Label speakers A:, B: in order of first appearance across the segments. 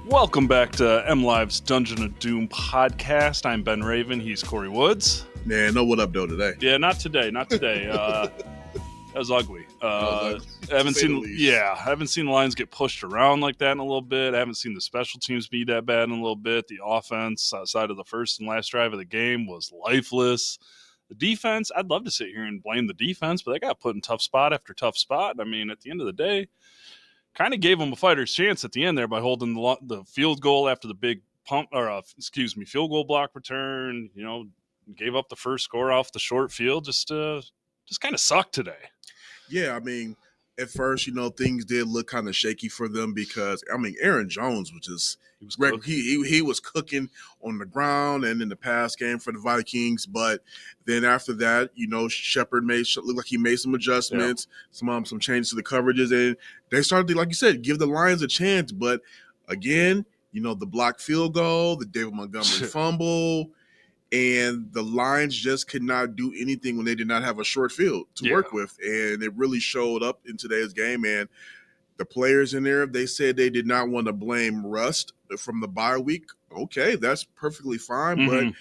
A: Welcome back to MLive's Dungeon of Doom podcast. I'm Ben Raven. He's Kory Woods.
B: Man, know what up, though, today?
A: Yeah, not today. That was ugly. I haven't seen the Lions get pushed around like that in a little bit. I haven't seen the special teams be that bad in a little bit. The offense outside of the first and last drive of the game was lifeless. The defense, I'd love to sit here and blame the defense, but they got put in tough spot after tough spot. I mean, at the end of the day, kind of gave them a fighter's chance at the end there by holding the field goal after the big field goal block return. You know, gave up the first score off the short field. Just kind of sucked today.
B: Yeah, I mean, at first, things did look kind of shaky for them because, Aaron Jones was he was cooking on the ground and in the pass game for the Vikings. But then after that, Shepard looked like he made some adjustments, some changes to the coverages, and they started to, like you said, give the Lions a chance. But again, the blocked field goal, the David Montgomery fumble, and the Lions just could not do anything when they did not have a short field to work with. And it really showed up in today's game. And the players in there, they said they did not want to blame rust from the bye week. Okay, that's perfectly fine. But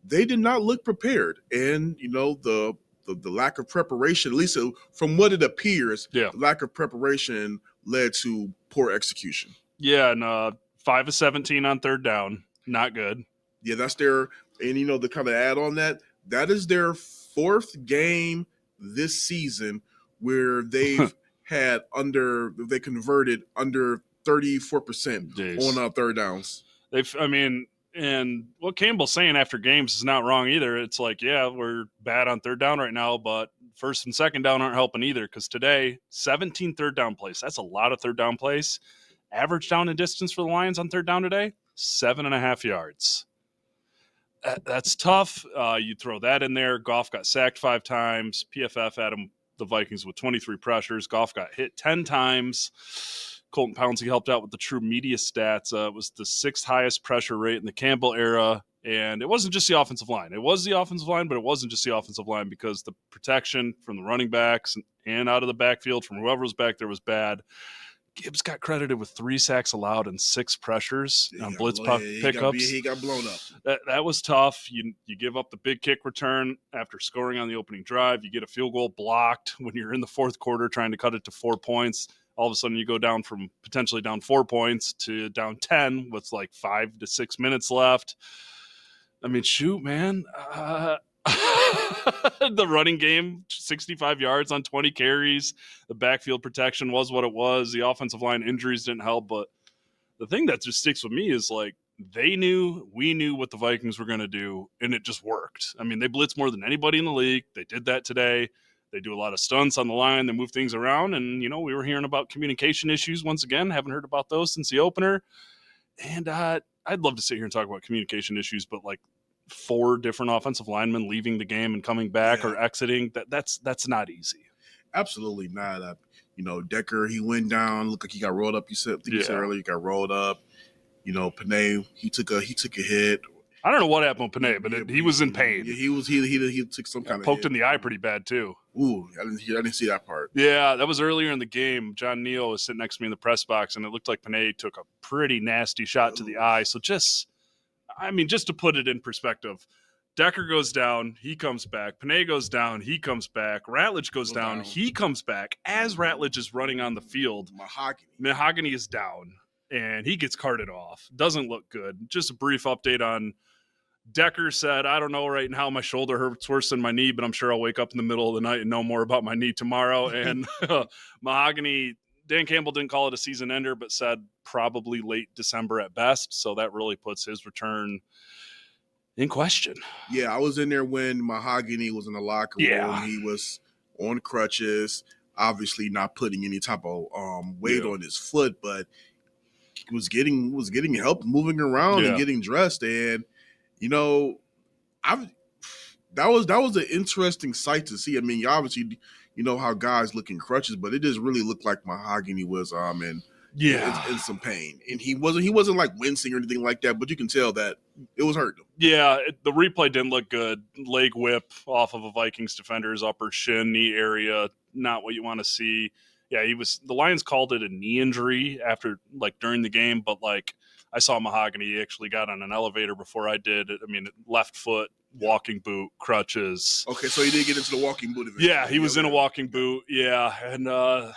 B: they did not look prepared. And, the lack of preparation, at least from what it appears, the lack of preparation led to poor execution.
A: Yeah, and 5 of 17 on third down. Not good.
B: Yeah, that's their – and, to kind of add on that is their fourth game this season where they've they converted under 34% on third downs.
A: And what Campbell's saying after games is not wrong either. It's like, yeah, we're bad on third down right now, but first and second down aren't helping either because today, 17 third down plays. That's a lot of third down plays. Average down and distance for the Lions on third down today, 7.5 yards. That's tough. You throw that in there. Goff got sacked 5 times. PFF had the Vikings with 23 pressures. Goff got hit 10 times. Colton Pouncey helped out with the true media stats. It was the 6th highest pressure rate in the Campbell era. And it wasn't just the offensive line. It was the offensive line, but it wasn't just the offensive line because the protection from the running backs and out of the backfield from whoever was back there was bad. Gibbs got credited with 3 sacks allowed and 6 pressures on blitz pickups.
B: He got blown up.
A: That was tough. You give up the big kick return after scoring on the opening drive. You get a field goal blocked when you're in the fourth quarter trying to cut it to 4 points. All of a sudden you go down from potentially down 4 points to down 10 with like 5 to 6 minutes left. I mean, shoot, man. The running game, 65 yards on 20 carries. The backfield protection was what it was. The offensive line injuries didn't help. But the thing that just sticks with me is like we knew what the Vikings were going to do, and it just worked. I mean, they blitz more than anybody in the league. They did that today. They do a lot of stunts on the line. They move things around. And, we were hearing about communication issues once again. Haven't heard about those since the opener. And I'd love to sit here and talk about communication issues, but like 4 different offensive linemen leaving the game and coming back or exiting, that's not easy.
B: Absolutely not. Decker, he went down, looked like he got rolled up. You said earlier he got rolled up. Panay, he took a hit.
A: I don't know what happened with Panay, but he was in pain.
B: Yeah, he took some kind of
A: poked
B: hit.
A: in the eye pretty bad too.
B: Ooh, I didn't see that part.
A: Yeah, that was earlier in the game. John Neal was sitting next to me in the press box, and it looked like Panay took a pretty nasty shot to the eye. So just to put it in perspective, Decker goes down, he comes back. Panay goes down, he comes back. Ratledge goes down, he comes back. As Ratledge is running on the field, Mahogany is down, and he gets carted off. Doesn't look good. Just a brief update on Decker said, I don't know right now, my shoulder hurts worse than my knee, but I'm sure I'll wake up in the middle of the night and know more about my knee tomorrow. And Mahogany, Dan Campbell didn't call it a season ender, but said probably late December at best. So that really puts his return in question.
B: Yeah, I was in there when Mahogany was in the locker room. Yeah. He was on crutches, obviously not putting any type of weight on his foot, but he was getting help moving around and getting dressed. And that was an interesting sight to see. I mean, obviously, how guys look in crutches, but it just really looked like Mahogany was in some pain, and he wasn't like wincing or anything like that, but you can tell that it was hurting him.
A: Yeah, the replay didn't look good. Leg whip off of a Vikings defender's upper shin, knee area, not what you want to see. Yeah, the Lions called it a knee injury during the game, but I saw Mahogany. He actually got on an elevator before I did. I mean, left foot, walking boot, crutches.
B: Okay, so he did get into the walking boot eventually.
A: Yeah, he was in a walking boot. Yeah, and I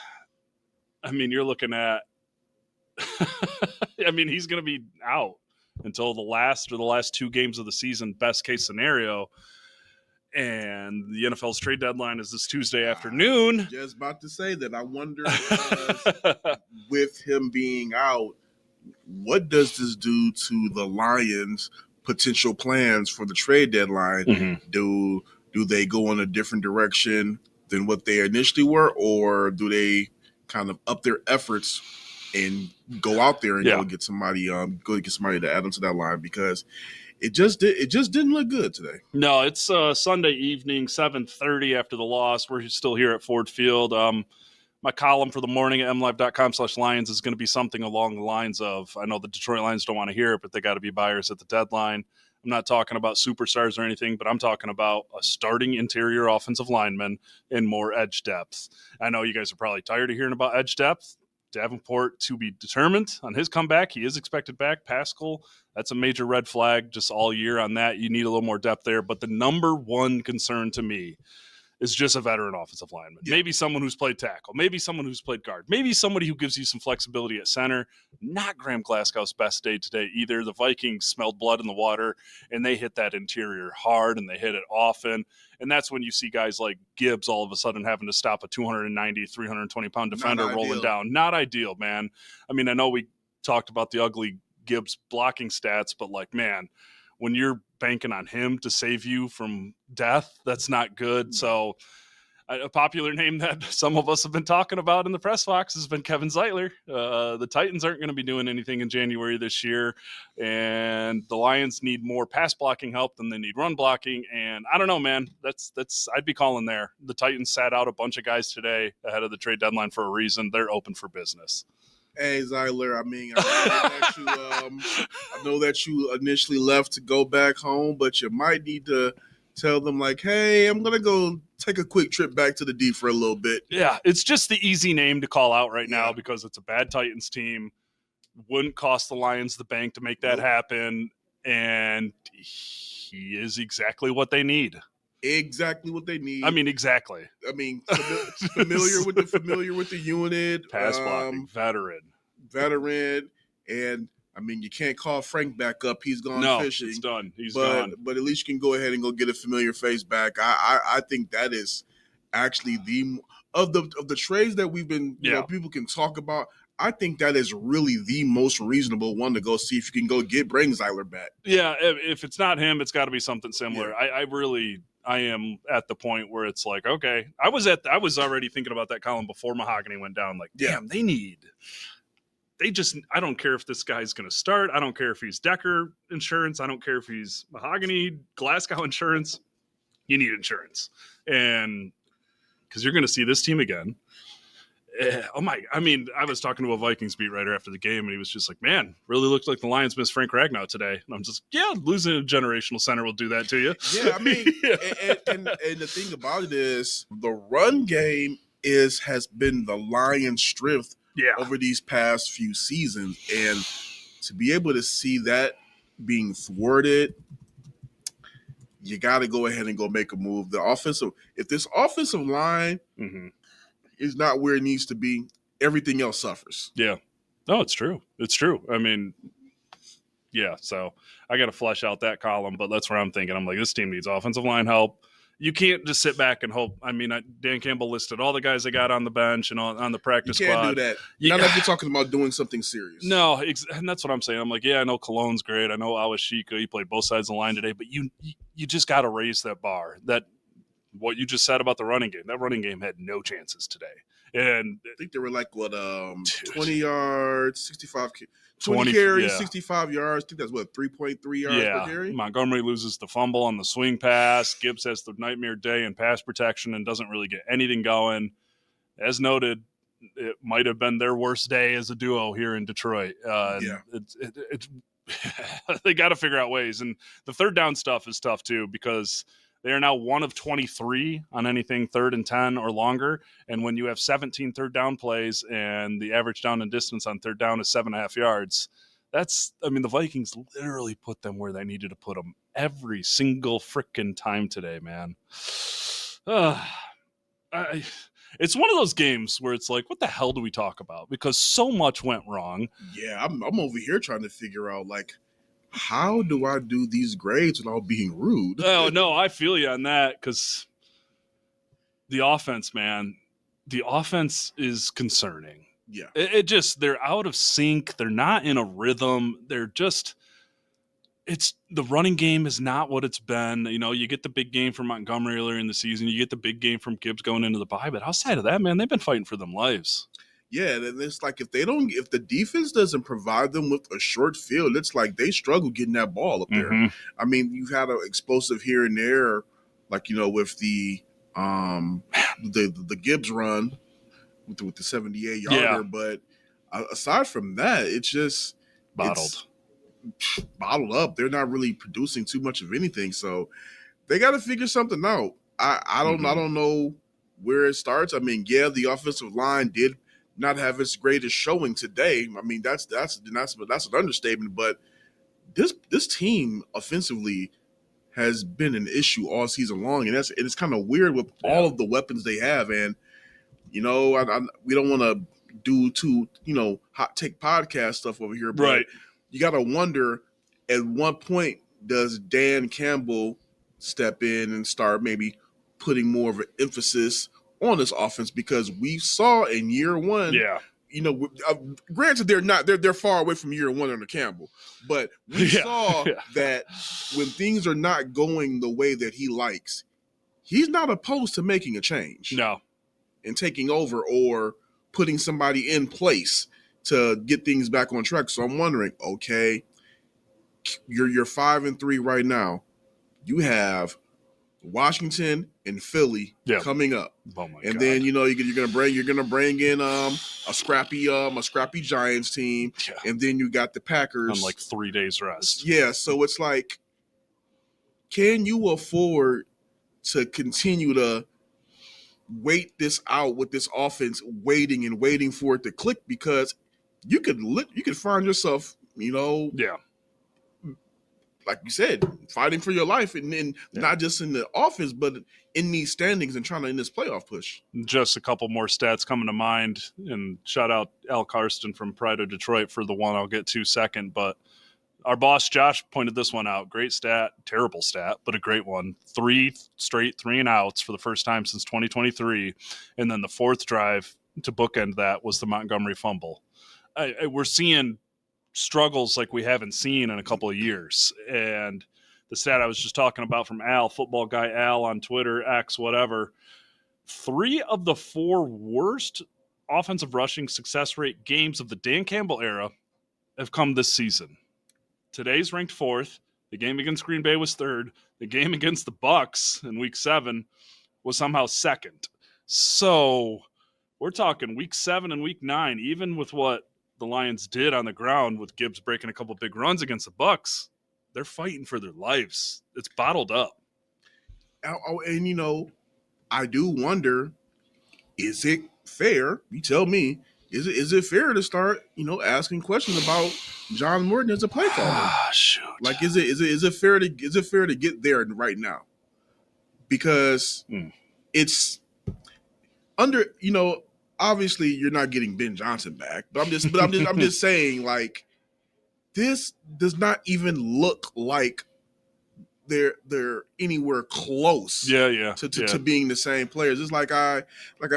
A: mean, you're looking at. I mean, he's going to be out until the last 2 games of the season, best case scenario. And the NFL's trade deadline is this Tuesday afternoon.
B: Just about to say that. I wonder with him being out, what does this do to the Lions' potential plans for the trade deadline?
A: Mm-hmm.
B: Do they go in a different direction than what they initially were, or do they kind of up their efforts and go out there and go get somebody to add them to that line? Because it just didn't look good today.
A: No, it's Sunday evening, 7:30 after the loss. We're still here at Ford Field. My column for the morning at MLive.com/Lions is going to be something along the lines of, I know the Detroit Lions don't want to hear it, but they got to be buyers at the deadline. I'm not talking about superstars or anything, but I'm talking about a starting interior offensive lineman and more edge depth. I know you guys are probably tired of hearing about edge depth. Davenport to be determined on his comeback. He is expected back. Pascal, that's a major red flag just all year on that. You need a little more depth there. But the number one concern to me is just a veteran offensive lineman. Yeah. Maybe someone who's played tackle. Maybe someone who's played guard. Maybe somebody who gives you some flexibility at center. Not Graham Glasgow's best day today either. The Vikings smelled blood in the water, and they hit that interior hard, and they hit it often. And that's when you see guys like Gibbs all of a sudden having to stop a 290, 320-pound defender rolling down. Not ideal, man. I mean, I know we talked about the ugly Gibbs blocking stats, but, like, man, when you're banking on him to save you from death, that's not good. So a popular name that some of us have been talking about in the press box has been Kevin Zeitler. The Titans aren't going to be doing anything in January this year, and the Lions need more pass blocking help than they need run blocking. And I don't know, man, that's I'd be calling there. The Titans sat out a bunch of guys today ahead of the trade deadline for a reason. They're open for business.
B: Hey, Zeitler, I mean, I know that you initially left to go back home, but you might need to tell them, like, hey, I'm going to go take a quick trip back to the D for a little bit.
A: Yeah, it's just the easy name to call out right now because it's a bad Titans team. Wouldn't cost the Lions the bank to make that happen, and he is exactly what they need.
B: Exactly what they need.
A: I mean, exactly.
B: I mean, familiar with the unit,
A: pass blocking, veteran,
B: and I mean, you can't call Frank back up. He's gone fishing.
A: It's done. He's gone.
B: But at least you can go ahead and go get a familiar face back. I think that is actually of the trades that we've been people can talk about. I think that is really the most reasonable one to go see if you can go bring Zeitler back.
A: Yeah, if it's not him, it's got to be something similar. Yeah. I am at the point where it's like, okay, I was already thinking about that column before Mahogany went down. Like, damn, I don't care if this guy's going to start. I don't care if he's Decker insurance. I don't care if he's Mahogany, Glasgow insurance. You need insurance. And because you're going to see this team again. I was talking to a Vikings beat writer after the game, and he was just like, man, really looked like the Lions missed Frank Ragnow today. And I'm just, losing a generational center will do that to you.
B: Yeah, I mean, and the thing about it is the run game has been the Lions' strength over these past few seasons. And to be able to see that being thwarted, you got to go ahead and go make a move. If this offensive line is not where it needs to be, everything else suffers.
A: Yeah. No, it's true. It's true. I mean, so I got to flesh out that column, but that's where I'm thinking. I'm like, this team needs offensive line help. You can't just sit back and hope. I mean, Dan Campbell listed all the guys they got on the bench and on the practice squad.
B: You can't do that. Not like you're talking about doing something serious.
A: No, and that's what I'm saying. I'm like, I know Cologne's great. I know Awashika. He played both sides of the line today, but you just got to raise that bar. What you just said about the running game, that running game had no chances today. And
B: I think they were like, 20 yards, 65 20 carries, 65 yards. I think that's 3.3 yards per carry.
A: Montgomery loses the fumble on the swing pass. Gibbs has the nightmare day in pass protection and doesn't really get anything going. As noted, it might have been their worst day as a duo here in Detroit. They got to figure out ways. And the third down stuff is tough too, because they are now 1 of 23 on anything 3rd and 10 or longer. And when you have 17 third down plays and the average down and distance on third down is 7.5 yards, the Vikings literally put them where they needed to put them every single freaking time today, man. It's one of those games where it's like, what the hell do we talk about? Because so much went wrong.
B: Yeah, I'm over here trying to figure out, like, how do I do these grades without being rude?
A: Oh, no, I feel you on that, because the offense, man, the offense is concerning.
B: Yeah.
A: It just, they're out of sync. They're not in a rhythm. They're just, the running game is not what it's been. You know, you get the big game from Montgomery earlier in the season. You get the big game from Gibbs going into the bye. But outside of that, man, they've been fighting for them lives.
B: Yeah, and it's like if the defense doesn't provide them with a short field, it's like they struggle getting that ball up there.
A: Mm-hmm.
B: I mean, you've had an explosive here and there, like, you know, with the Gibbs run with the 78-yarder,
A: Yeah.
B: but aside from that, it's just
A: Bottled
B: up. They're not really producing too much of anything, so they got to figure something out. I don't know where it starts. I mean, yeah, the offensive line did not have its greatest showing today. I mean, that's an understatement. But this team offensively has been an issue all season long, and it's kind of weird with all of the weapons they have. And you know, we don't want to do too, you know, hot take podcast stuff over here, but
A: right.
B: You got to wonder, at what point does Dan Campbell step in and start maybe putting more of an emphasis on this offense? Because we saw in year one, you know, granted they're far away from year one under Campbell, but we saw that when things are not going the way that he likes, he's not opposed to making a change.
A: No.
B: And taking over or putting somebody in place to get things back on track. So I'm wondering, okay, you're 5-3 right now. You have Washington and Philly coming up.
A: Oh my
B: and
A: God.
B: Then, you know, you're gonna bring in a scrappy Giants team, and then you got the Packers
A: on like 3 days rest.
B: Yeah, so it's like, can you afford to continue to wait this out with this offense, waiting for it to click? Because you could find yourself, you know, like you said, fighting for your life, and not just in the offense, but in these standings and trying to in this playoff push.
A: Just a couple more stats coming to mind, and shout out Al Karsten from Pride of Detroit for the one I'll get to second. But our boss Josh pointed this one out. Great stat, terrible stat, but a great one. 3 straight 3-and-outs for the first time since 2023, and then the fourth drive to bookend that was the Montgomery fumble. We're seeing struggles like we haven't seen in a couple of years. And the stat I was just talking about from Al, football guy Al on Twitter, X, whatever, 3 of the 4 worst offensive rushing success rate games of the Dan Campbell era have come this season. Today's ranked 4th. The game against Green Bay was 3rd. The game against the Bucks in week 7 was somehow 2nd. So we're talking week 7 and week 9, even with what the Lions did on the ground with Gibbs breaking a couple big runs against the Bucks, they're fighting for their lives. It's bottled up.
B: And, you know, I do wonder, is it fair? You tell me, is it fair to start, you know, asking questions about John Morton as a play caller?
A: Shoot.
B: Like, is it fair to get there right now? Because it's under, you know, obviously you're not getting Ben Johnson back, but I'm just saying, like, this does not even look like they're anywhere close to being the same players. It's like I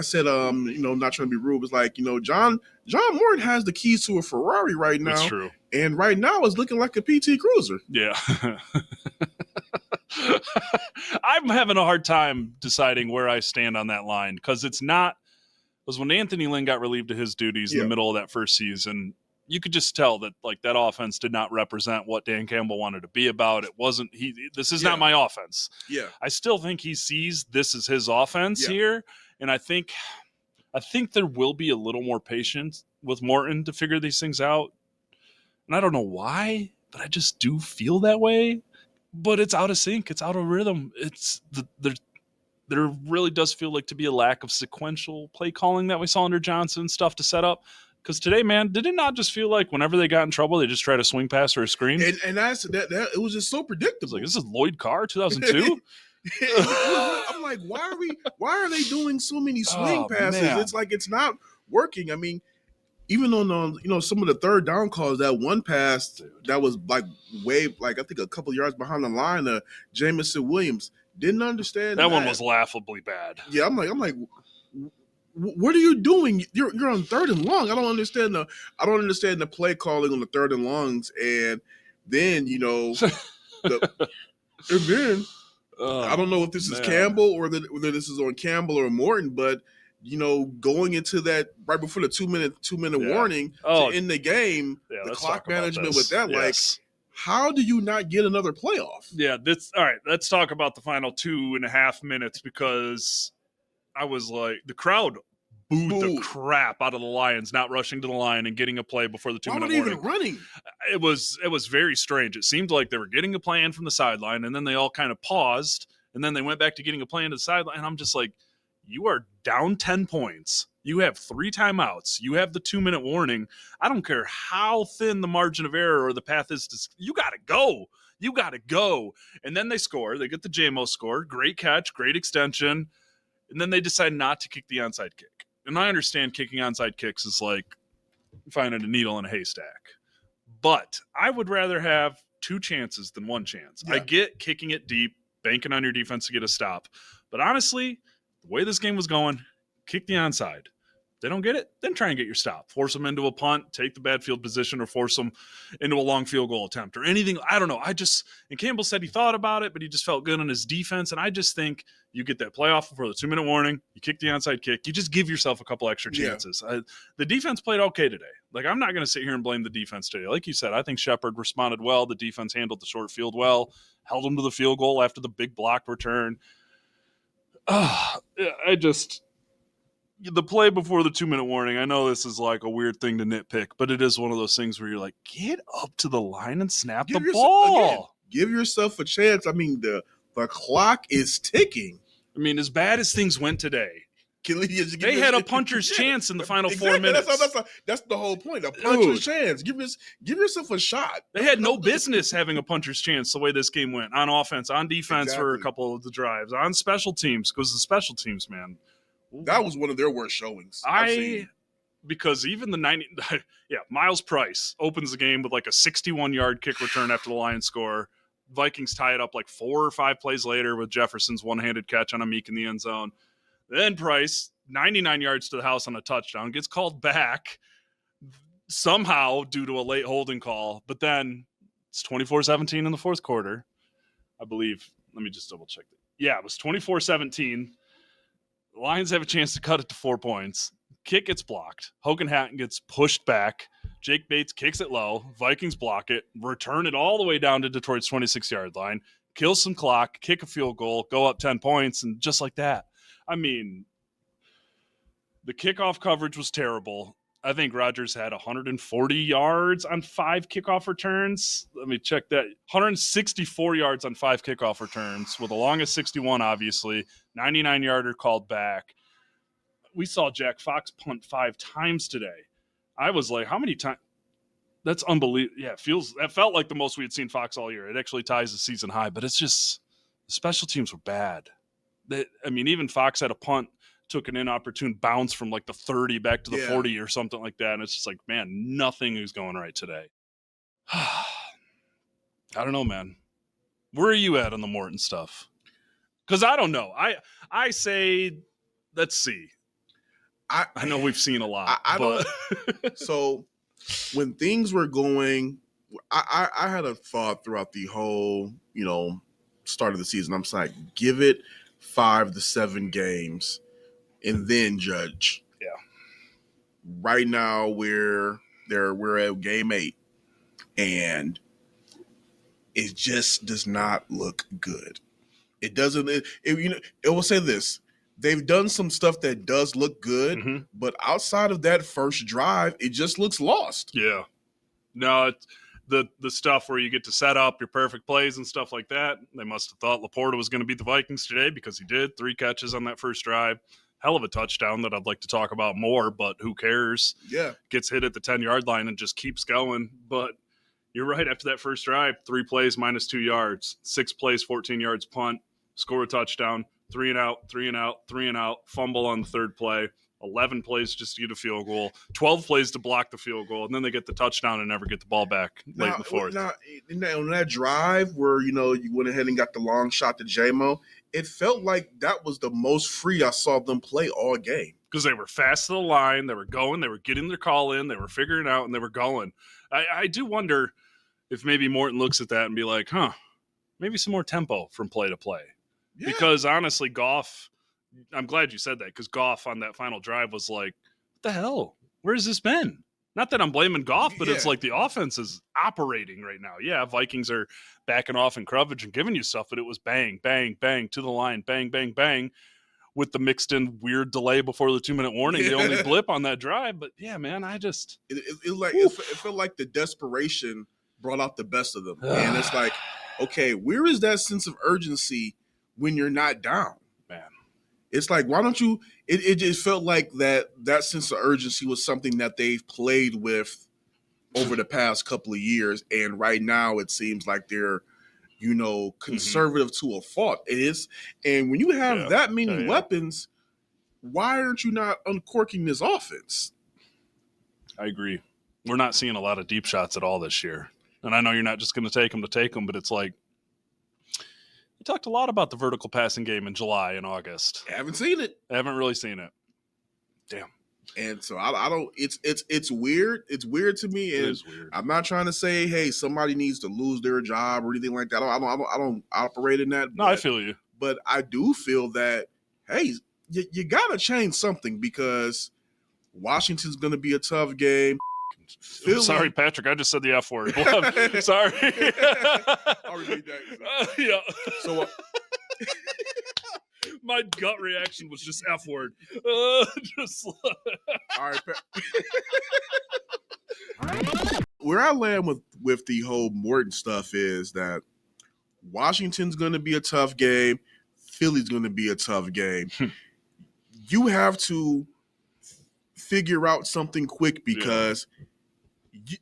B: said, you know, not trying to be rude, it's like, you know, John Morton has the keys to a Ferrari right now.
A: That's true.
B: And right now it's looking like a PT Cruiser.
A: Yeah. I'm having a hard time deciding where I stand on that line, because it's not, was when Anthony Lynn got relieved of his duties in the middle of that first season, you could just tell that, like, that offense did not represent what Dan Campbell wanted to be about. It wasn't, this is not my offense.
B: Yeah.
A: I still think he sees this as his offense here. And I think there will be a little more patience with Morton to figure these things out. And I don't know why, but I just do feel that way. But it's out of sync. It's out of rhythm. There really does feel like to be a lack of sequential play calling that we saw under Johnson, stuff to set up. Because today, man, did it not just feel like whenever they got in trouble, they just try to swing pass or a screen?
B: And that's that it was just so predictable.
A: Like, this is Lloyd Carr 2002.
B: I'm like, why are they doing so many swing passes?
A: Man.
B: It's like it's not working. I mean, even on some of the third down calls, that one pass that was like way like I think a couple yards behind the line of Jamison Williams, didn't understand
A: that one was laughably bad.
B: Yeah, I'm like, what are you doing? You're on third and long. I don't understand the play calling on the third and longs, and then and then I don't know if this is Campbell or whether this is on Campbell or Morton, but going into that right before the two minute warning to end the game, the clock management with that, like, how do you not get another playoff?
A: Yeah, all right. Let's talk about the final 2.5 minutes, because I was like, the crowd booed the crap out of the Lions not rushing to the line and getting a play before the 2-minute warning.
B: Why were they even running?
A: It was very strange. It seemed like they were getting a plan from the sideline, and then they all kind of paused, and then they went back to getting a plan to the sideline. And I'm just like, you are down 10 points. You have 3 timeouts. You have the 2-minute warning. I don't care how thin the margin of error or the path is. You got to go. You got to go. And then they score. They get the JMO score. Great catch. Great extension. And then they decide not to kick the onside kick. And I understand kicking onside kicks is like finding a needle in a haystack. But I would rather have 2 chances than 1 chance. Yeah. I get kicking it deep, banking on your defense to get a stop. But honestly, the way this game was going, kick the onside. They don't get it, then try and get your stop. Force them into a punt, take the bad field position, or force them into a long field goal attempt or anything. I don't know. And Campbell said he thought about it, but he just felt good on his defense. And I just think you get that playoff before the 2-minute warning, you kick the onside kick, you just give yourself a couple extra chances. Yeah. The defense played okay today. Like, I'm not going to sit here and blame the defense today. Like you said, I think Shepard responded well. The defense handled the short field well, held them to the field goal after the big block return. The play before the 2-minute warning, I know this is like a weird thing to nitpick, but it is one of those things where you're like, get up to the line and snap the ball.
B: Give yourself a chance. I mean, the clock is ticking.
A: I mean, as bad as things went today, they had a puncher's chance in the final 4 minutes.
B: That's the whole point. A puncher's chance. Give yourself a shot.
A: They had no business having a puncher's chance the way this game went, on offense, on defense for a couple of the drives, on special teams, because the special teams, man.
B: That was one of their worst showings.
A: Because even the Miles Price opens the game with like a 61-yard kick return after the Lions score. Vikings tie it up like 4 or 5 plays later with Jefferson's one-handed catch on a Meek in the end zone. Then Price, 99 yards to the house on a touchdown, gets called back somehow due to a late holding call. But then it's 24-17 in the fourth quarter, I believe. Let me just double check that. Yeah, it was 24-17. The Lions have a chance to cut it to 4 points. Kick gets blocked. Hogan Hatton gets pushed back. Jake Bates kicks it low. Vikings block it. Return it all the way down to Detroit's 26-yard line. Kill some clock. Kick a field goal. Go up 10 points. And just like that. I mean, the kickoff coverage was terrible. I think Rodgers had 140 yards on 5 kickoff returns. Let me check that. 164 yards on 5 kickoff returns, with the longest 61, obviously. 99-yarder called back. We saw Jack Fox punt 5 times today. I was like, how many times? That's unbelievable. Yeah, that felt like the most we had seen Fox all year. It actually ties the season high, but it's just the special teams were bad. Even Fox had a punt, took an inopportune bounce from like the 30 back to the 40 or something like that. And it's just like, man, nothing is going right today. I don't know, man. Where are you at on the Morton stuff? Because I don't know. I say, let's see. I know we've seen a lot. I
B: don't. So when things were going, I had a thought throughout the whole, start of the season. I'm saying, give it 5 to 7 games and then judge.
A: Yeah.
B: Right now we're at game 8 and it just does not look good. It doesn't. It will say this. They've done some stuff that does look good, but outside of that first drive, it just looks lost.
A: Yeah. No, it's the stuff where you get to set up your perfect plays and stuff like that. They must have thought Laporta was going to beat the Vikings today, because he did. 3 catches on that first drive. hell of a touchdown that I'd like to talk about more, but who cares?
B: Yeah.
A: Gets hit at the 10-yard line and just keeps going. But you're right, after that first drive, 3 plays, -2 yards, 6 plays, 14 yards, punt, score a touchdown, 3 and out, 3 and out, 3 and out, fumble on the third play, 11 plays just to get a field goal, 12 plays to block the field goal, and then they get the touchdown and never get the ball back late in the fourth.
B: Now, on that drive where, you went ahead and got the long shot to J-Mo, it felt like that was the most free I saw them play all game.
A: Because they were fast to the line, they were going, they were getting their call in, they were figuring out, and they were going. I do wonder if maybe Morton looks at that and be like, maybe some more tempo from play to play. Yeah. Because honestly, Goff, I'm glad you said that, because Goff on that final drive was like, what the hell? Where has this been? Not that I'm blaming Goff, but it's like the offense is operating right now. Yeah, Vikings are backing off in coverage and giving you stuff, but it was bang, bang, bang, to the line, bang, bang, bang, with the mixed in weird delay before the 2-minute warning, the only blip on that drive. But yeah, man, it
B: felt like the desperation brought out the best of them. And it's like, okay, where is that sense of urgency when you're not down?
A: Man.
B: It's like, why don't you it just felt like that sense of urgency was something that they've played with over the past couple of years. And right now it seems like they're, conservative to a fault. It is, and when you have that many weapons, why aren't you not uncorking this offense?
A: I agree. We're not seeing a lot of deep shots at all this year. And I know you're not just going to take them, but it's like, we talked a lot about the vertical passing game in July and August.
B: I haven't seen it.
A: I haven't really seen it. Damn.
B: And so I don't. It's weird. It's weird to me. And
A: it is weird.
B: I'm not trying to say, hey, somebody needs to lose their job or anything like that. I don't operate in that.
A: No, I feel you.
B: But I do feel that, hey, you got to change something, because Washington's going to be a tough game.
A: Sorry, Patrick. I just said the F word. Sorry.
B: I'll repeat that.
A: Yeah.
B: So.
A: My gut reaction was just F word.
B: All right. Where I land with the whole Morton stuff is that Washington's going to be a tough game. Philly's going to be a tough game. You have to figure out something quick, because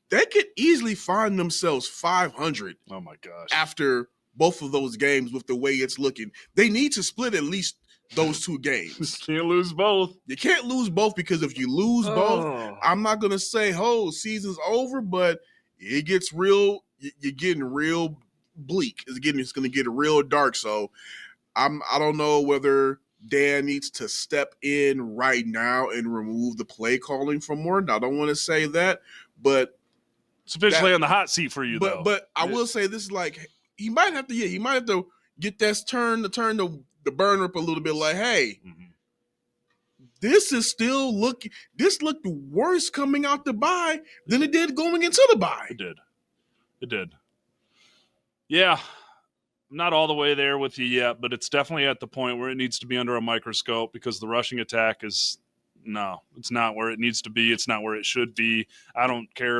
B: they could easily find themselves 500.
A: Oh my gosh!
B: After both of those games, with the way it's looking, they need to split at least those 2 games.
A: Can't lose both.
B: You can't lose both, because if you lose both, I'm not going to say, season's over, but it gets real. You're getting real bleak. It's going to get real dark. So I don't know whether Dan needs to step in right now and remove the play calling from Morton. I don't want to say that, but
A: it's officially on the hot seat for you, though.
B: But I will say this is like, he might have to get that turn the burner up a little bit, like, hey, this is still looked worse coming out the bye than it did going into the bye.
A: It did. Yeah. I'm not all the way there with you yet, but it's definitely at the point where it needs to be under a microscope, because the rushing attack it's not where it needs to be. It's not where it should be. I don't care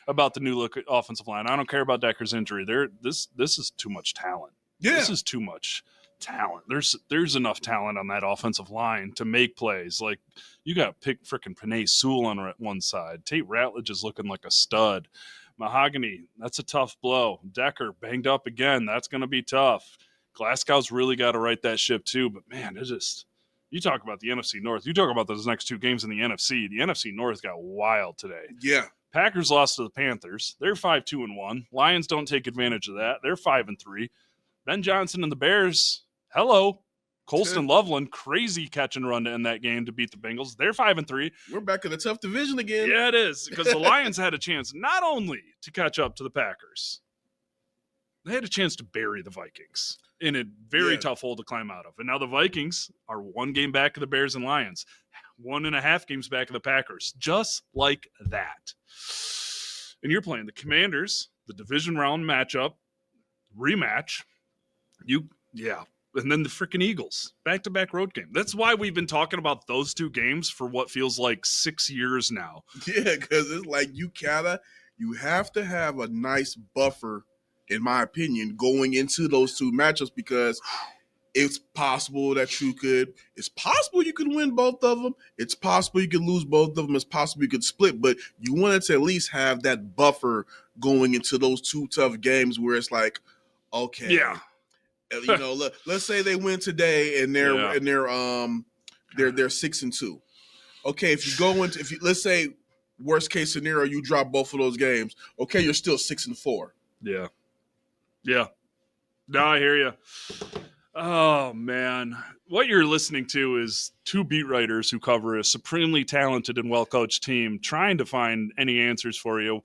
A: about the new look offensive line. I don't care about Decker's injury. This is too much talent.
B: Yeah.
A: This is too much talent. There's enough talent on that offensive line to make plays. Like, you got pick freaking Penei Sewell on one side. Tate Ratledge is looking like a stud. Mahogany, that's a tough blow. Decker banged up again. That's going to be tough. Glasgow's really got to right that ship too. But man, you talk about the NFC North. You talk about those next 2 games in the NFC. The NFC North got wild today.
B: Yeah.
A: Packers lost to the Panthers. They're 5-2-1. Lions don't take advantage of that. They're 5-3. Ben Johnson and the Bears, hello. Colston Loveland, crazy catch and run to end that game to beat the Bengals. They're 5-3.
B: We're back in a tough division again.
A: Yeah, it is, because the Lions had a chance not only to catch up to the Packers, they had a chance to bury the Vikings in a very tough hole to climb out of. And now the Vikings are 1 game back of the Bears and Lions, 1.5 games back of the Packers, just like that. And you're playing the Commanders, the division round matchup, rematch. And then the freaking Eagles, back-to-back road game. That's why we've been talking about those 2 games for what feels like 6 years now.
B: Yeah, because it's like you have to have a nice buffer, in my opinion, going into those 2 matchups, because It's possible that it's possible you could win both of them. It's possible you could lose both of them. It's possible you could split, but you wanted to at least have that buffer going into those two tough games where it's like, okay,
A: Yeah.
B: Let's say they win today and they're 6-2. Okay, if you let's say worst case scenario, you drop both of those games. Okay, you're still 6-4.
A: Yeah. Yeah. No, I hear you. Oh, man. What you're listening to is two beat writers who cover a supremely talented and well-coached team trying to find any answers for you,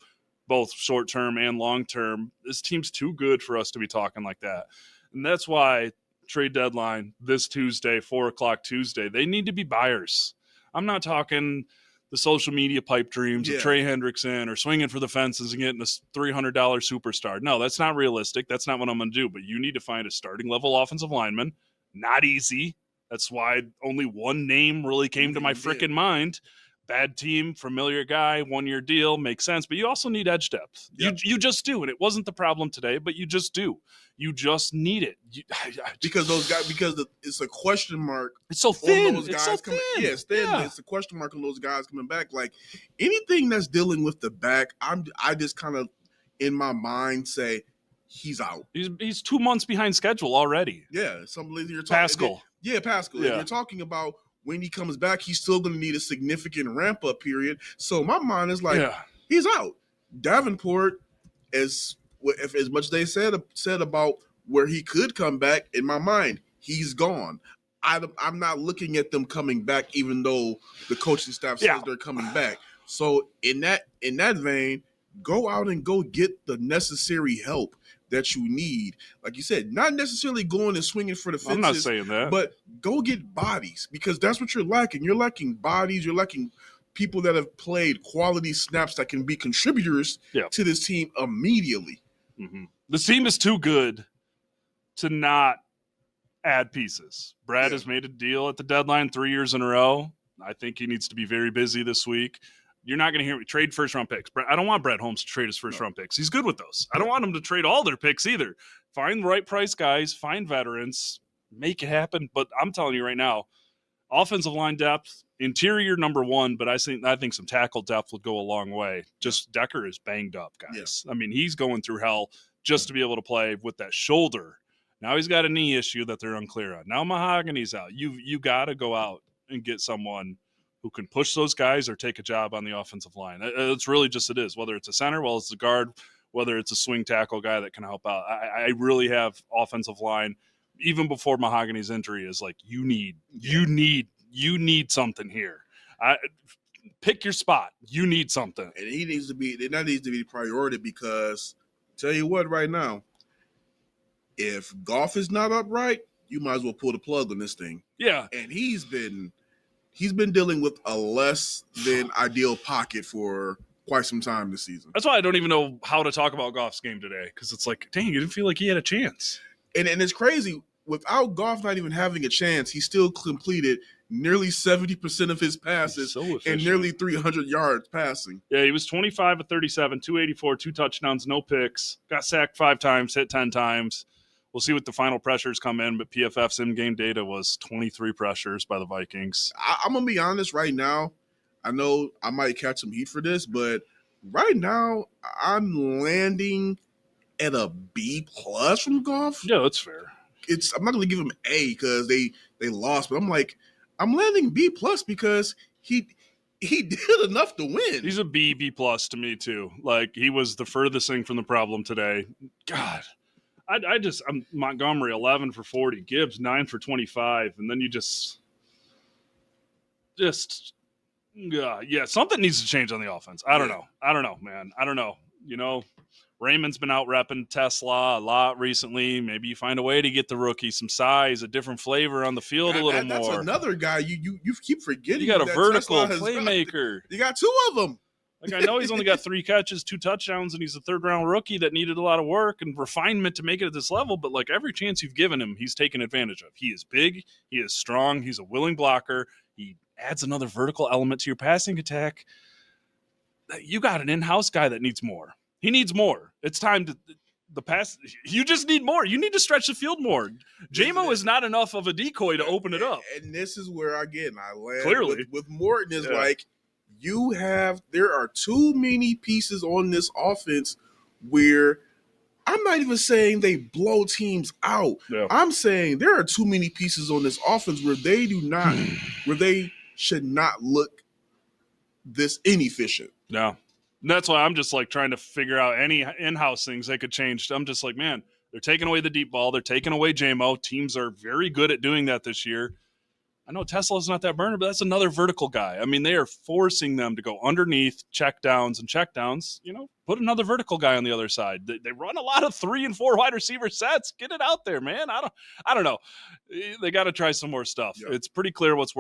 A: both short-term and long-term. This team's too good for us to be talking like that. And that's why trade deadline this Tuesday, 4 o'clock Tuesday, they need to be buyers. I'm not talking the social media pipe dreams of Trey Hendrickson or swinging for the fences and getting a $300 superstar. No, that's not realistic. That's not what I'm going to do. But you need to find a starting level offensive lineman. Not easy. That's why only one name really came to my freaking mind. Bad team, familiar guy, 1-year deal, makes sense. But you also need edge depth. Yep. You just do. And it wasn't the problem today, but you just do. You just need it.
B: Because those guys, it's a question mark.
A: It's so thin.
B: Those guys
A: it's so
B: coming,
A: thin.
B: Yeah, it's thin. Yeah. It's a question mark on those guys coming back. Like anything that's dealing with the back, I just kind of in my mind say he's out.
A: He's 2 months behind schedule already.
B: Yeah, somebody you're talking.
A: Pascal.
B: Pascal. Yeah. You're talking about when he comes back, he's still going to need a significant ramp up period. So my mind is like, he's out. Davenport, as much as they said about where he could come back, in my mind, he's gone. I'm not looking at them coming back, even though the coaching staff says they're coming back. So in that vein, go out and go get the necessary help that you need. Like you said, not necessarily going and swinging for the fences.
A: I'm not saying that.
B: But go get bodies, because that's what you're lacking. You're lacking bodies. You're lacking people that have played quality snaps that can be contributors to this team immediately.
A: Mm-hmm. The team is too good to not add pieces. Brad has made a deal at the deadline 3 years in a row. I think he needs to be very busy this week. You're not going to hear me trade first-round picks. I don't want Brett Holmes to trade his first-round picks. He's good with those. I don't want him to trade all their picks either. Find the right price guys, find veterans, make it happen. But I'm telling you right now, offensive line depth, interior number one, but I think some tackle depth would go a long way. Just Decker is banged up, guys. Yeah. I mean, he's going through hell just to be able to play with that shoulder. Now he's got a knee issue that they're unclear on. Now Mahogany's out. You got to go out and get someone who can push those guys or take a job on the offensive line. It's really just it is. Whether it's a center, well, it's a guard, whether it's a swing tackle guy that can help out. I really have offensive line, even before Mahogany's injury, is like you need something here. Pick your spot. You need something.
B: And that needs to be the priority, because tell you what, right now, if Goff is not upright, you might as well pull the plug on this thing.
A: Yeah.
B: And he's been dealing with a less than ideal pocket for quite some time this season.
A: That's why I don't even know how to talk about Goff's game today, because it's like, dang, you didn't feel like he had a chance.
B: And it's crazy. Without Goff not even having a chance, he still completed nearly 70% of his passes and nearly 300 yards passing.
A: Yeah, he was 25 of 37, 284, 2 touchdowns, no picks. Got sacked 5 times, hit 10 times. We'll see what the final pressures come in, but PFF's in-game data was 23 pressures by the Vikings.
B: I'm going to be honest right now. I know I might catch some heat for this, but right now I'm landing at a B+ from Goff.
A: Yeah, that's fair.
B: I'm not going to give him A because they lost, but I'm landing B+ because he did enough to win.
A: He's a B+ to me too. Like, he was the furthest thing from the problem today. God. I'm Montgomery 11 for 40, Gibbs 9 for 25, and then you just something needs to change on the offense. I don't know, man. I don't know. You know, Raymond's been out repping Tesla a lot recently. Maybe you find a way to get the rookie some size, a different flavor on the field a little more.
B: That's another guy you keep forgetting.
A: You got a vertical playmaker.
B: You got 2 of them.
A: Like, I know he's only got 3 catches, 2 touchdowns, and he's a third-round rookie that needed a lot of work and refinement to make it at this level. But, like, every chance you've given him, he's taken advantage of. He is big. He is strong. He's a willing blocker. He adds another vertical element to your passing attack. You got an in-house guy that needs more. He needs more. It's time to the pass. You just need more. You need to stretch the field more. JMO is not enough of a decoy to open it up.
B: And this is where, again, I land
A: Clearly.
B: with Morton is like, there are too many pieces on this offense where I'm not even saying they blow teams out.
A: Yeah.
B: I'm saying there are too many pieces on this offense where they should not look this inefficient.
A: No. And that's why I'm just like trying to figure out any in-house things they could change. I'm just like, man, they're taking away the deep ball. They're taking away JMO. Teams are very good at doing that this year. I know Tesla's not that burner, but that's another vertical guy. I mean, they are forcing them to go underneath checkdowns. Put another vertical guy on the other side. They run a lot of 3 and 4 wide receiver sets. Get it out there, man. I don't know. They got to try some more stuff. Yep. It's pretty clear what's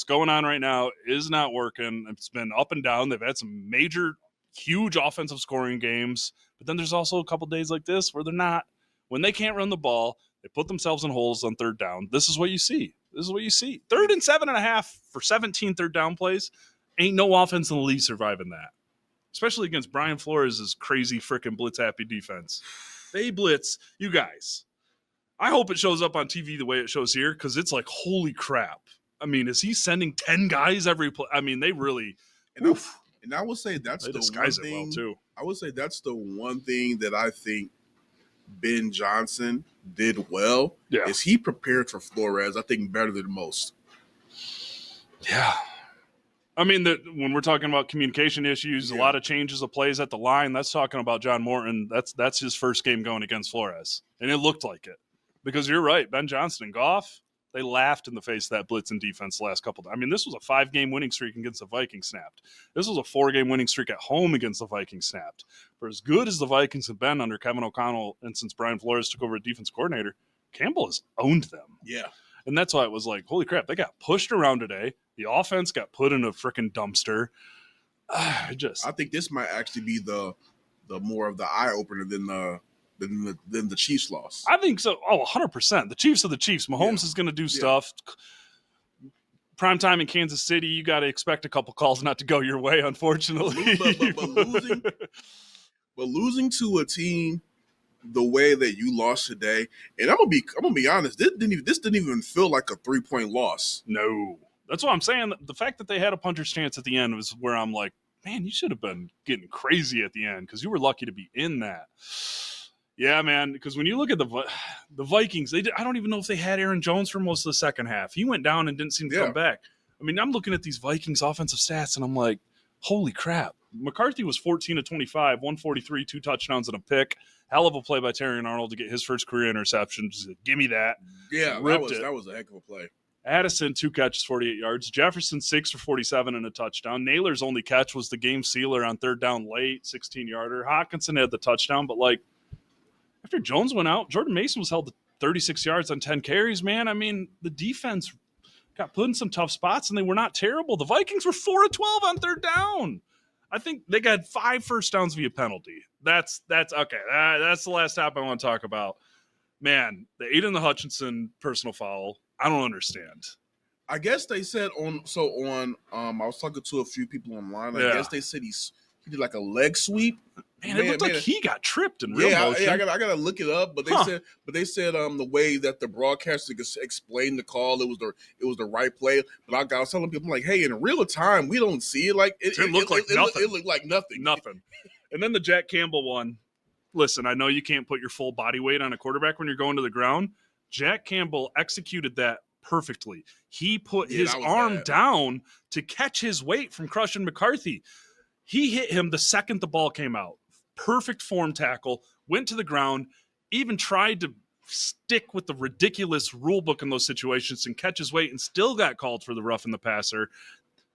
A: going on right now is not working. It's been up and down. They've had some major, huge offensive scoring games, but then there's also a couple days like this where when they can't run the ball, they put themselves in holes on third down. This is what you see. 3rd and 7.5 for 17 third down plays. Ain't no offense in the league surviving that. Especially against Brian Flores' crazy freaking blitz-happy defense. They blitz. You guys, I hope it shows up on TV the way it shows here because it's like, holy crap. I mean, is he sending 10 guys every play? I mean, they really...
B: And I would say that's the
A: one
B: thing.
A: well too.
B: I would say that's the one thing that I think Ben Johnson did well.
A: Yeah.
B: Is he prepared for Flores, I think, better than most.
A: Yeah. I mean, when we're talking about communication issues, a lot of changes of plays at the line, that's talking about John Morton. That's his first game going against Flores. And it looked like it. Because you're right, Ben Johnson and Goff, they laughed in the face of that blitz and defense the last couple of times. I mean, this was a 5-game winning streak against the Vikings snapped. This was a 4-game winning streak at home against the Vikings snapped. For as good as the Vikings have been under Kevin O'Connell and since Brian Flores took over as defense coordinator, Campbell has owned them.
B: Yeah.
A: And that's why it was like, holy crap, they got pushed around today. The offense got put in a freaking dumpster. I
B: think this might actually be the more of the eye-opener than the Chiefs loss.
A: I think so. 100%. The Chiefs are the Chiefs. Mahomes is going to do stuff. Prime time in Kansas City, you got to expect a couple calls not to go your way, unfortunately.
B: But losing to a team the way that you lost today, and I'm gonna be honest, this didn't even feel like a 3-point loss.
A: No, that's what I'm saying. The fact that they had a puncher's chance at the end was where I'm like, man, you should have been getting crazy at the end because you were lucky to be in that. Yeah, man, because when you look at the Vikings, I don't even know if they had Aaron Jones for most of the second half. He went down and didn't seem to come back. I mean, I'm looking at these Vikings offensive stats, and I'm like, holy crap. McCarthy was 14 of 25, 143, 2 touchdowns and a pick. Hell of a play by Terry Arnold to get his first career interception. Just give me that.
B: Yeah, that was a heck of a play.
A: Addison, 2 catches, 48 yards. Jefferson, 6 for 47 and a touchdown. Naylor's only catch was the game sealer on third down late, 16-yarder. Hawkinson had the touchdown, but after Jones went out, Jordan Mason was held to 36 yards on 10 carries, man. I mean, the defense got put in some tough spots, and they were not terrible. The Vikings were 4 of 12 on third down. I think they got 5 first downs via penalty. That's okay. That's the last topic I want to talk about. Man, the Aiden the Hutchinson personal foul, I don't understand.
B: I guess they said I was talking to a few people online. I guess they said he did like a leg sweep.
A: Man, it looked like he got tripped in real motion.
B: Yeah, I gotta look it up. But they said the way that the broadcaster explained the call, it was the right play. But I was telling people, I'm like, hey, in real time, we don't see it. Like it looked like nothing. It looked like nothing.
A: Nothing. And then the Jack Campbell one. Listen, I know you can't put your full body weight on a quarterback when you're going to the ground. Jack Campbell executed that perfectly. He put his arm down to catch his weight from crushing McCarthy. He hit him the second the ball came out. Perfect form tackle, went to the ground, even tried to stick with the ridiculous rule book in those situations and catch his weight and still got called for the roughing the passer.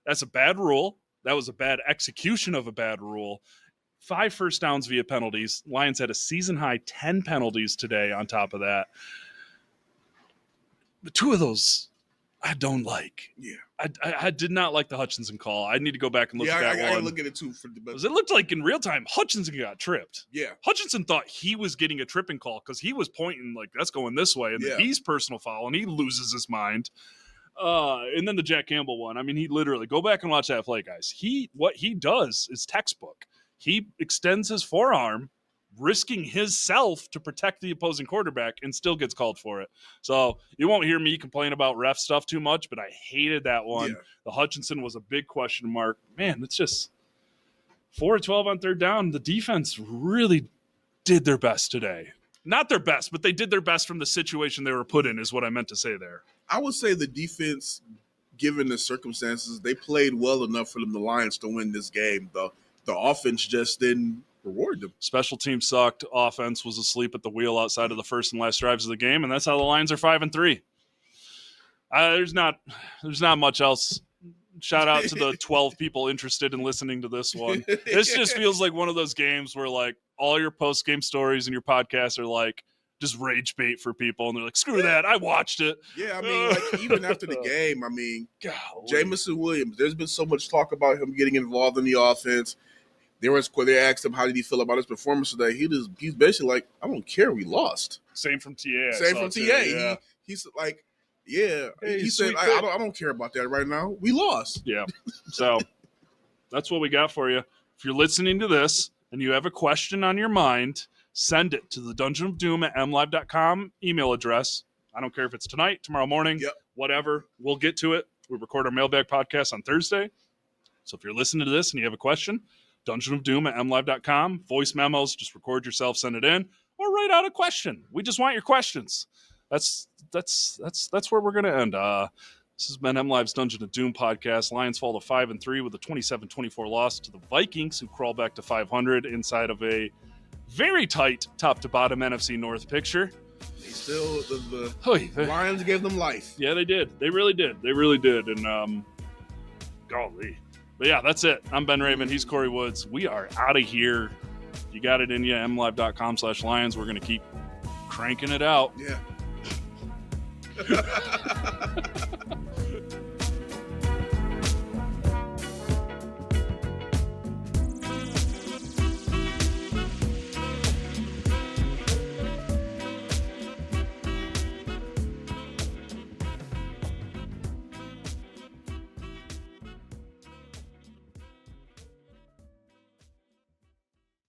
A: That's a bad rule. That was a bad execution of a bad rule. 5 first downs via penalties. Lions had a season-high 10 penalties today on top of that. The 2 of those I don't like.
B: Yeah.
A: I did not like the Hutchinson call. I need to go back and look at that one.
B: I gotta look at it too.
A: It looked like in real time, Hutchinson got tripped.
B: Yeah.
A: Hutchinson thought he was getting a tripping call because he was pointing like, that's going this way. And then he's personal foul, and he loses his mind. And then the Jack Campbell one. I mean, he literally, go back and watch that play, guys. What he does is textbook. He extends his forearm risking his self to protect the opposing quarterback and still gets called for it. So you won't hear me complain about ref stuff too much, but I hated that one.
B: Yeah.
A: The Hutchinson was a big question mark. Man, it's just 4-12 on third down. The defense really did their best today. Not their best, but they did their best from the situation they were put in, is what I meant to say there.
B: I would say the defense, given the circumstances, they played well enough for the Lions to win this game. The offense just didn't reward them.
A: Special team sucked. Offense was asleep at the wheel outside of the first and last drives of the game, and that's how the Lions are 5-3. There's not much else. Shout out to the 12 people interested in listening to this one. This just feels like one of those games where like all your post-game stories and your podcasts are like just rage bait for people, and they're like, screw that, I watched it.
B: Yeah, I mean, like even after the game, I mean,
A: Golly.
B: Jameson Williams, there's been so much talk about him getting involved in the offense. They asked him how did he feel about his performance today. He's basically like, I don't care, we lost.
A: Same from TA.
B: Same from TA. Yeah. He's like, yeah.
A: Hey,
B: he said, I don't care about that right now. We lost.
A: Yeah. So that's what we got for you. If you're listening to this and you have a question on your mind, send it to the dungeonofdoom at MLive.com email address. I don't care if it's tonight, tomorrow morning, whatever. We'll get to it. We record our mailbag podcast on Thursday. So if you're listening to this and you have a question, dungeonofdoom at MLive.com. Voice memos, just record yourself, send it in, or write out a question. We just want your questions. That's where we're going to end. This has been MLive's Dungeon of Doom podcast. Lions fall to 5-3 with a 27-24 loss to the Vikings, who crawl back to 500 inside of a very tight top to bottom NFC North picture.
B: They still, the Lions gave them life.
A: Yeah, they did. They really did. And golly. But yeah, that's it. I'm Ben Raven. He's Kory Woods. We are out of here. You got it in you, mlive.com/Lions. We're going to keep cranking it out.
B: Yeah.